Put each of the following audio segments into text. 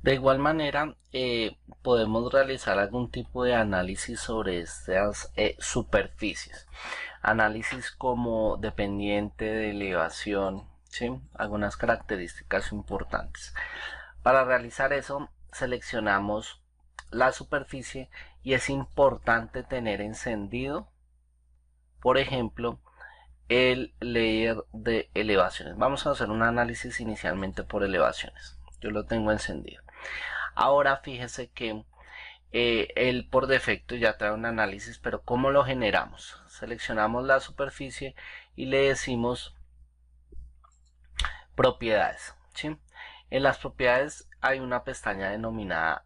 De igual manera, podemos realizar algún tipo de análisis sobre estas superficies. Análisis como dependiente de elevación, ¿sí? Algunas características importantes. Para realizar eso, seleccionamos la superficie y es importante tener encendido, por ejemplo, el layer de elevaciones. Vamos a hacer un análisis inicialmente por elevaciones. Yo lo tengo encendido. Ahora fíjese que él por defecto ya trae un análisis, pero ¿cómo lo generamos? Seleccionamos la superficie y le decimos propiedades, ¿sí? En las propiedades hay una pestaña denominada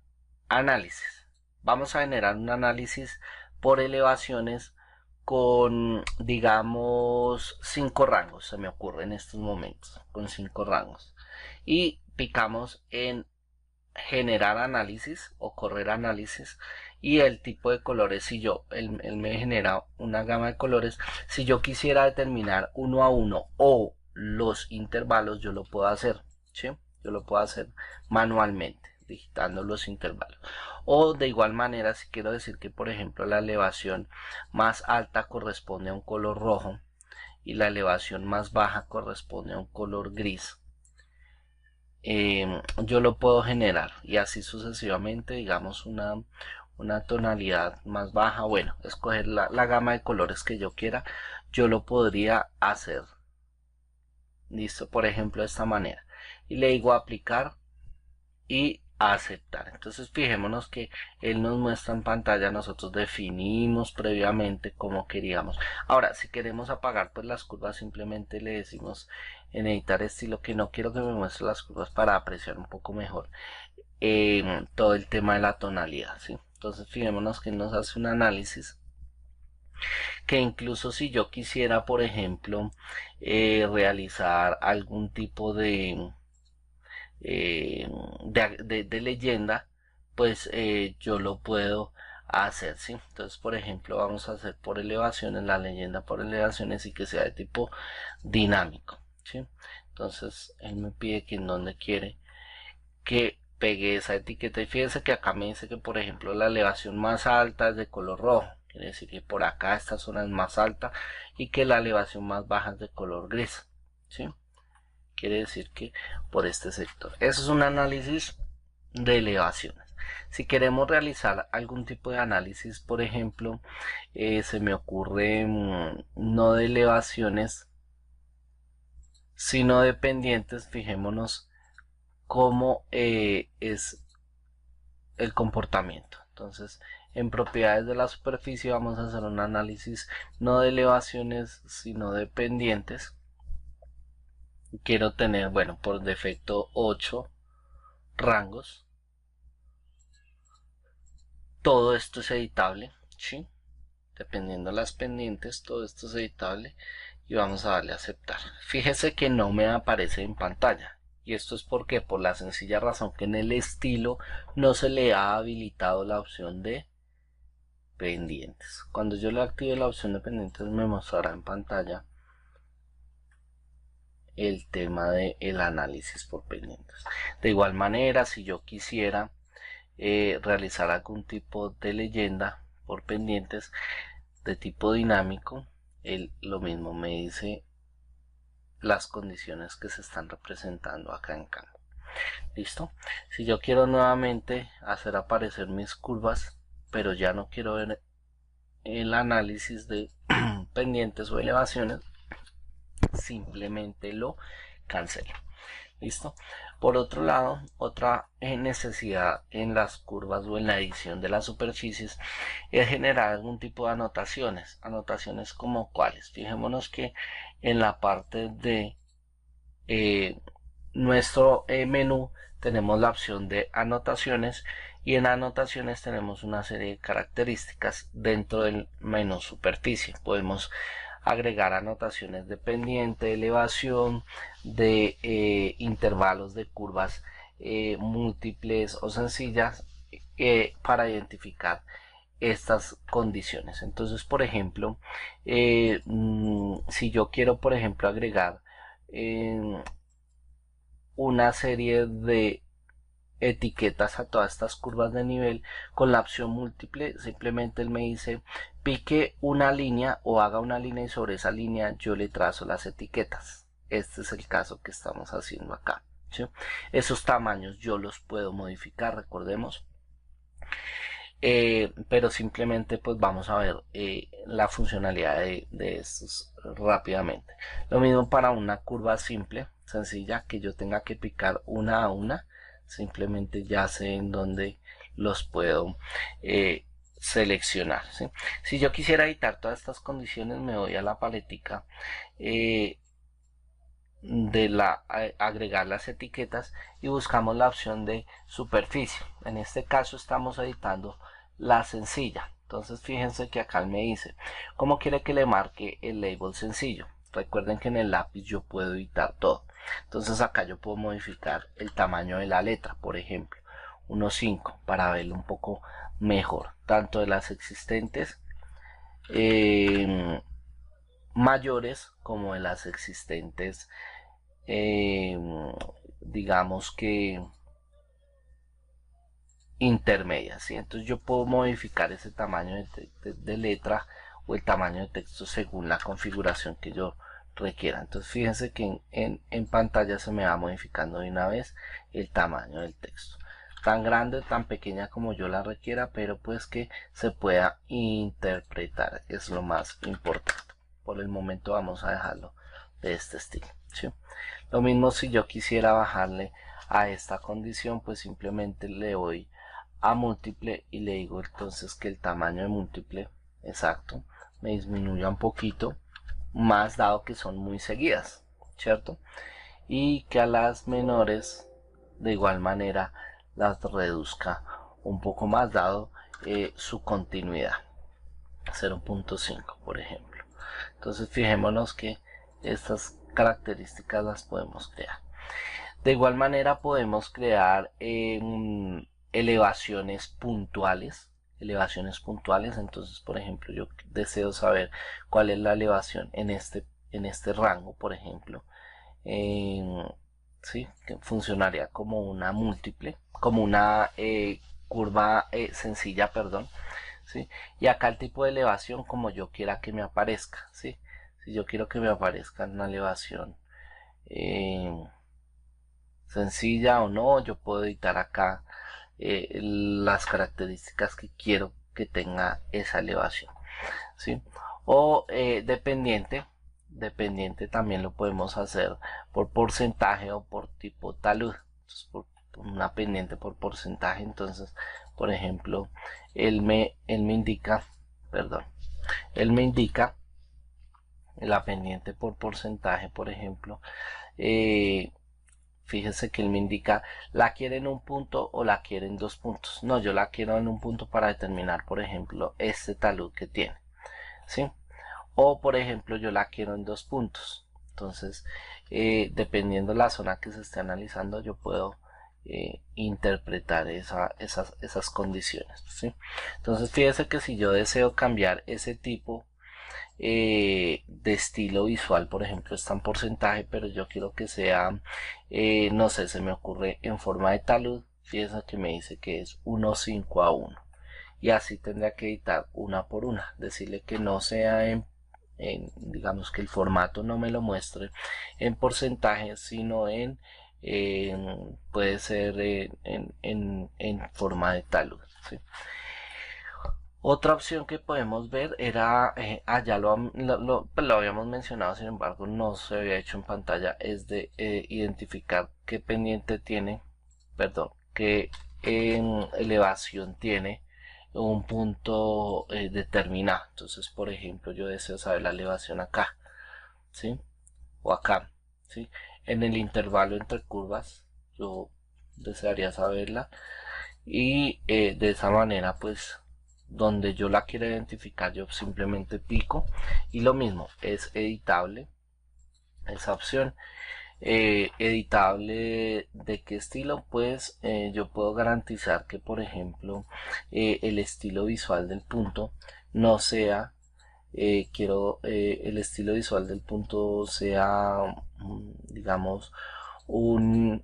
análisis. Vamos a generar un análisis por elevaciones con, digamos, 5 rangos, se me ocurre en estos momentos, con 5 rangos. Y picamos en generar análisis o correr análisis y el tipo de colores. Si yo, él me genera una gama de colores, si yo quisiera determinar uno a uno o los intervalos, yo lo puedo hacer, ¿sí? Yo lo puedo hacer manualmente, digitando los intervalos. O de igual manera, si quiero decir que, por ejemplo, la elevación más alta corresponde a un color rojo y la elevación más baja corresponde a un color gris, yo lo puedo generar y así sucesivamente, digamos una tonalidad más baja, bueno, escoger la gama de colores que yo quiera, yo lo podría hacer, listo, por ejemplo, de esta manera, y le digo aplicar y aceptar. Entonces fijémonos que él nos muestra en pantalla, nosotros definimos previamente cómo queríamos. Ahora, si queremos apagar pues las curvas, simplemente le decimos en editar estilo que no quiero que me muestre las curvas para apreciar un poco mejor todo el tema de la tonalidad, ¿sí? Entonces fijémonos que nos hace un análisis que incluso si yo quisiera, por ejemplo, realizar algún tipo de leyenda, pues yo lo puedo hacer, ¿sí? Entonces, por ejemplo, vamos a hacer por elevaciones, la leyenda por elevaciones y que sea de tipo dinámico, ¿sí? Entonces, él me pide que en donde quiere que pegue esa etiqueta y fíjense que acá me dice que, por ejemplo, la elevación más alta es de color rojo. Quiere decir que por acá esta zona es más alta y que la elevación más baja es de color gris, ¿sí? Quiere decir que por este sector. Eso es un análisis de elevaciones. Si queremos realizar algún tipo de análisis, por ejemplo, se me ocurre no de elevaciones, sino de pendientes, fijémonos cómo es el comportamiento. Entonces, en propiedades de la superficie vamos a hacer un análisis no de elevaciones, sino de pendientes. Quiero tener, bueno, por defecto 8 rangos. Todo esto es editable, ¿sí? Dependiendo de las pendientes, todo esto es editable y vamos a darle a aceptar. Fíjese que no me aparece en pantalla y esto es porque por la sencilla razón que en el estilo no se le ha habilitado la opción de pendientes. Cuando yo le active la opción de pendientes me mostrará en pantalla el tema de el análisis por pendientes. De igual manera, si yo quisiera realizar algún tipo de leyenda por pendientes de tipo dinámico, él lo mismo me dice las condiciones que se están representando acá en campo. Listo. Si yo quiero nuevamente hacer aparecer mis curvas, pero ya no quiero ver el análisis de pendientes o elevaciones, simplemente lo cancelo. ¿Listo? Por otro lado, otra necesidad en las curvas o en la edición de las superficies es generar algún tipo de anotaciones. Anotaciones como cuáles. Fijémonos que en la parte de nuestro menú tenemos la opción de anotaciones y en anotaciones tenemos una serie de características dentro del menú superficie. Podemos agregar anotaciones de pendiente, elevación, de intervalos de curvas múltiples o sencillas para identificar estas condiciones. Entonces, por ejemplo, si yo quiero, por ejemplo, agregar una serie de etiquetas a todas estas curvas de nivel. Con la opción múltiple simplemente él me dice pique una línea o haga una línea y sobre esa línea yo le trazo las etiquetas. Este es el caso que estamos haciendo acá, ¿sí? Esos tamaños yo los puedo modificar, recordemos. Pero simplemente pues vamos a ver la funcionalidad de estos rápidamente. Lo mismo para una curva simple, sencilla, que yo tenga que picar una a una, simplemente ya sé en dónde los puedo seleccionar, ¿sí? Si yo quisiera editar todas estas condiciones, me voy a la paletica agregar las etiquetas y buscamos la opción de superficie. En este caso estamos editando la sencilla. Entonces fíjense que acá me dice cómo quiere que le marque el label sencillo. Recuerden que en el lápiz yo puedo editar todo. Entonces acá yo puedo modificar el tamaño de la letra, por ejemplo 1.5, para verlo un poco mejor, tanto de las existentes mayores como de las existentes digamos que intermedias, ¿sí? Entonces yo puedo modificar ese tamaño de letra o el tamaño de texto según la configuración que yo requiera. Entonces fíjense que en pantalla se me va modificando de una vez el tamaño del texto, tan grande o tan pequeña como yo la requiera, pero pues que se pueda interpretar, es lo más importante. Por el momento vamos a dejarlo de este estilo, ¿sí? Lo mismo si yo quisiera bajarle a esta condición, pues simplemente le voy a múltiple y le digo entonces que el tamaño de múltiple exacto me disminuya un poquito más, dado que son muy seguidas, ¿cierto? Y que a las menores de igual manera las reduzca un poco más, dado su continuidad, 0.5 por ejemplo. Entonces fijémonos que estas características las podemos crear. De igual manera podemos crear elevaciones puntuales. Entonces por ejemplo yo deseo saber cuál es la elevación en este rango, por ejemplo, ¿sí? Que funcionaría como una múltiple, como una curva sencilla, perdón, ¿sí? Y acá el tipo de elevación como yo quiera que me aparezca, ¿sí? Si yo quiero que me aparezca una elevación sencilla o no, yo puedo editar acá las características que quiero que tenga esa elevación, ¿sí? O dependiente también lo podemos hacer por porcentaje o por tipo talud. Entonces, por una pendiente por porcentaje, entonces por ejemplo él me indica la pendiente por porcentaje, por ejemplo, fíjese que él me indica la quiere en un punto o la quiere en 2 puntos. No, yo la quiero en un punto para determinar, por ejemplo, este talud que tiene, ¿sí? O por ejemplo yo la quiero en 2 puntos. Entonces dependiendo la zona que se esté analizando, yo puedo interpretar esas condiciones, ¿sí? Entonces fíjese que si yo deseo cambiar ese tipo de estilo visual, por ejemplo está en porcentaje, pero yo quiero que sea no sé, se me ocurre en forma de talud, fíjense que me dice que es 1.5 a 1, y así tendría que editar una por una, decirle que no sea digamos que el formato no me lo muestre en porcentaje, sino puede ser en forma de talud, ¿sí? Otra opción que podemos ver era, ya pues lo habíamos mencionado, sin embargo no se había hecho en pantalla, es de identificar qué pendiente tiene, perdón, qué elevación tiene un punto determinado. Entonces por ejemplo yo deseo saber la elevación acá, ¿sí? O acá, ¿sí? En el intervalo entre curvas yo desearía saberla, y de esa manera pues donde yo la quiera identificar yo simplemente pico, y lo mismo es editable esa opción. Editable de qué estilo, pues yo puedo garantizar que por ejemplo el estilo visual del punto no sea quiero el estilo visual del punto sea digamos una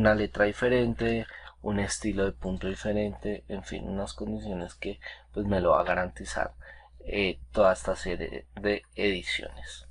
una letra diferente, un estilo de punto diferente, en fin, unas condiciones que pues me lo va a garantizar toda esta serie de ediciones.